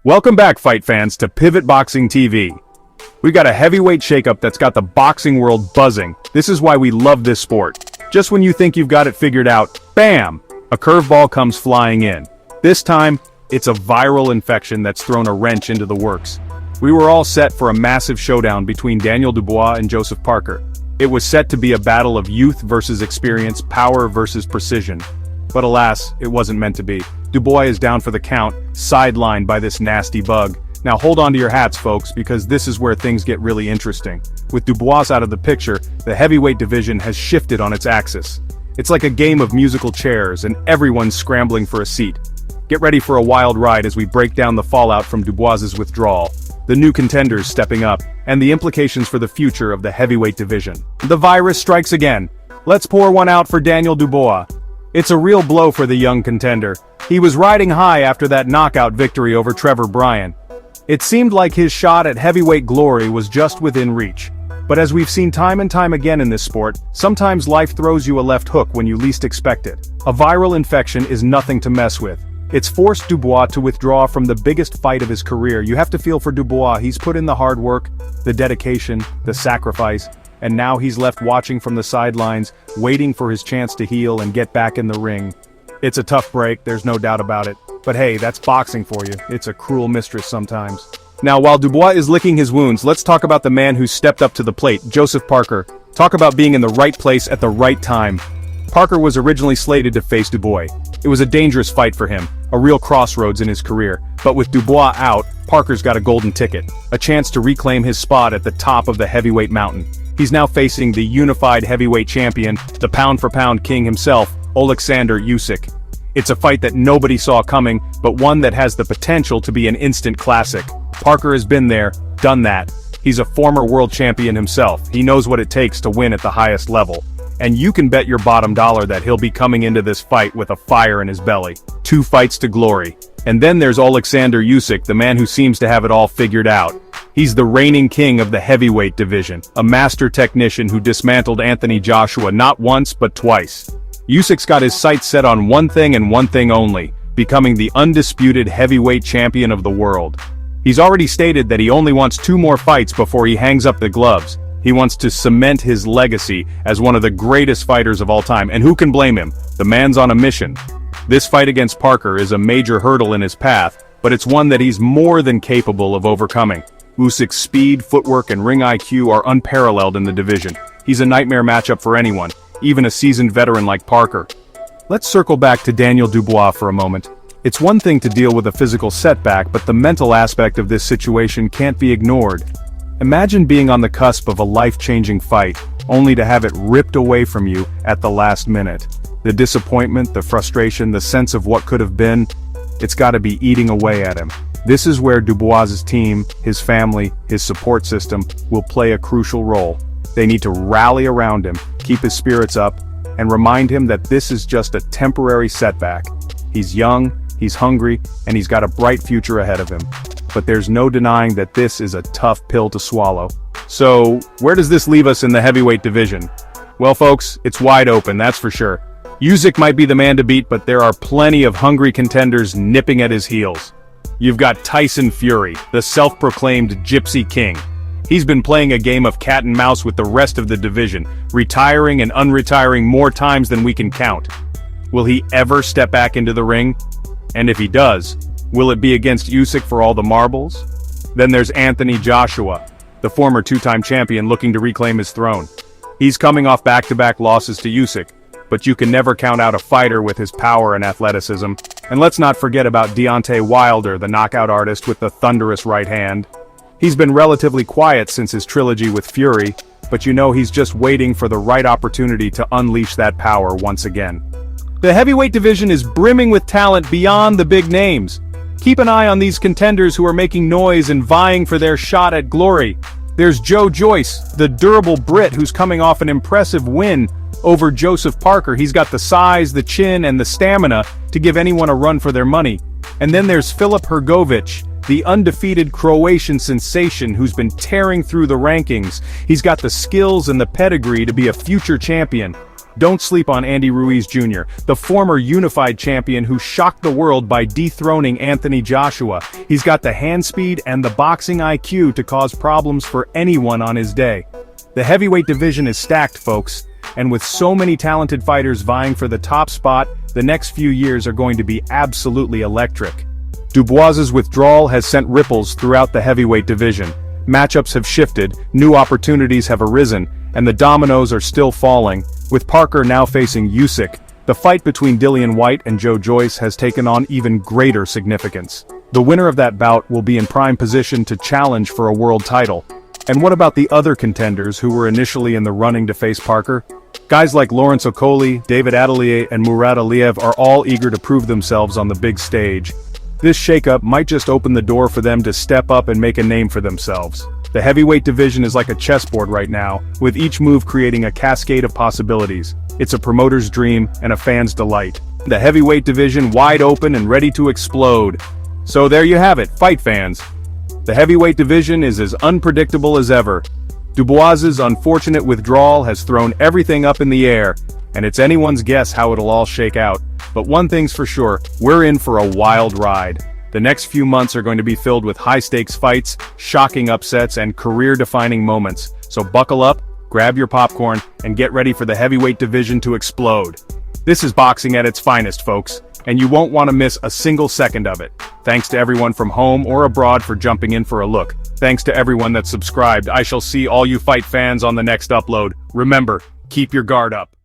Welcome back, fight fans, to Pivot Boxing TV. We got a heavyweight shakeup that's got the boxing world buzzing. This is why we love this sport. Just when you think you've got it figured out, bam! A curveball comes flying in. This time, it's a viral infection that's thrown a wrench into the works. We were all set for a massive showdown between Daniel Dubois and Joseph Parker. It was set to be a battle of youth versus experience, power versus precision. But alas, it wasn't meant to be. Dubois is down for the count, sidelined by this nasty bug. Now hold on to your hats, folks, because this is where things get really interesting. With Dubois out of the picture, the heavyweight division has shifted on its axis. It's like a game of musical chairs, and everyone's scrambling for a seat. Get ready for a wild ride as we break down the fallout from Dubois's withdrawal, the new contenders stepping up, and the implications for the future of the heavyweight division. The virus strikes again. Let's pour one out for Daniel Dubois. It's a real blow for the young contender. He was riding high after that knockout victory over Trevor Bryan. It seemed like his shot at heavyweight glory was just within reach. But as we've seen time and time again in this sport, sometimes life throws you a left hook when you least expect it. A viral infection is nothing to mess with. It's forced Dubois to withdraw from the biggest fight of his career. You have to feel for Dubois. He's put in the hard work, the dedication, the sacrifice, and now he's left watching from the sidelines, waiting for his chance to heal and get back in the ring. It's a tough break, there's no doubt about it. But hey, that's boxing for you. It's a cruel mistress sometimes. Now, while Dubois is licking his wounds, let's talk about the man who stepped up to the plate, Joseph Parker. Talk about being in the right place at the right time. Parker was originally slated to face Dubois. It was a dangerous fight for him, a real crossroads in his career. But with Dubois out, Parker's got a golden ticket, a chance to reclaim his spot at the top of the heavyweight mountain. He's now facing the unified heavyweight champion, the pound-for-pound king himself, Usyk. It's a fight that nobody saw coming, but one that has the potential to be an instant classic. Parker has been there, done that. He's a former world champion himself. He knows what it takes to win at the highest level. And you can bet your bottom dollar that he'll be coming into this fight with a fire in his belly. 2 fights to glory. And then there's Usyk, the man who seems to have it all figured out. He's the reigning king of the heavyweight division, a master technician who dismantled Anthony Joshua not once but twice. Usyk's got his sights set on one thing and one thing only, becoming the undisputed heavyweight champion of the world. He's already stated that he only wants 2 more fights before he hangs up the gloves. He wants to cement his legacy as one of the greatest fighters of all time, and who can blame him? The man's on a mission. This fight against Parker is a major hurdle in his path, but it's one that he's more than capable of overcoming. Usyk's speed, footwork, and ring IQ are unparalleled in the division. He's a nightmare matchup for anyone, even a seasoned veteran like Parker. Let's circle back to Daniel Dubois for a moment. It's one thing to deal with a physical setback, but the mental aspect of this situation can't be ignored. Imagine being on the cusp of a life-changing fight, only to have it ripped away from you at the last minute. The disappointment, the frustration, the sense of what could have been, it's gotta be eating away at him. This is where Dubois's team, his family, his support system, will play a crucial role. They need to rally around him, keep his spirits up, and remind him that this is just a temporary setback. He's young, he's hungry, and he's got a bright future ahead of him. But there's no denying that this is a tough pill to swallow. So, where does this leave us in the heavyweight division? Well, folks, it's wide open, that's for sure. Usyk might be the man to beat, but there are plenty of hungry contenders nipping at his heels. You've got Tyson Fury, the self-proclaimed Gypsy King. He's been playing a game of cat and mouse with the rest of the division, retiring and unretiring more times than we can count. Will he ever step back into the ring? And if he does, will it be against Usyk for all the marbles? Then there's Anthony Joshua, the former 2-time champion looking to reclaim his throne. He's coming off back-to-back losses to Usyk, but you can never count out a fighter with his power and athleticism. And let's not forget about Deontay Wilder, the knockout artist with the thunderous right hand. He's been relatively quiet since his trilogy with Fury, but you know he's just waiting for the right opportunity to unleash that power once again. The heavyweight division is brimming with talent beyond the big names. Keep an eye on these contenders who are making noise and vying for their shot at glory. There's Joe Joyce, the durable Brit who's coming off an impressive win over Joseph Parker. He's got the size, the chin, and the stamina to give anyone a run for their money. And then there's Filip Hrgović, the undefeated Croatian sensation who's been tearing through the rankings. He's got the skills and the pedigree to be a future champion. Don't sleep on Andy Ruiz Jr., the former unified champion who shocked the world by dethroning Anthony Joshua. He's got the hand speed and the boxing IQ to cause problems for anyone on his day. The heavyweight division is stacked, folks, and with so many talented fighters vying for the top spot, the next few years are going to be absolutely electric. Dubois's withdrawal has sent ripples throughout the heavyweight division. Matchups have shifted, new opportunities have arisen, and the dominoes are still falling. With Parker now facing Usyk, the fight between Dillian Whyte and Joe Joyce has taken on even greater significance. The winner of that bout will be in prime position to challenge for a world title. And what about the other contenders who were initially in the running to face Parker? Guys like Lawrence Okolie, David Adelaide, and Murad Aliyev are all eager to prove themselves on the big stage. This shakeup might just open the door for them to step up and make a name for themselves. The heavyweight division is like a chessboard right now, with each move creating a cascade of possibilities. It's a promoter's dream and a fan's delight. The heavyweight division wide open and ready to explode. So there you have it, fight fans. The heavyweight division is as unpredictable as ever. Dubois's unfortunate withdrawal has thrown everything up in the air, and it's anyone's guess how it'll all shake out. But one thing's for sure, we're in for a wild ride. The next few months are going to be filled with high-stakes fights, shocking upsets, and career-defining moments. So buckle up, grab your popcorn, and get ready for the heavyweight division to explode. This is boxing at its finest, folks, and you won't want to miss a single second of it. Thanks to everyone from home or abroad for jumping in for a look. Thanks to everyone that's subscribed. I shall see all you fight fans on the next upload. Remember, keep your guard up.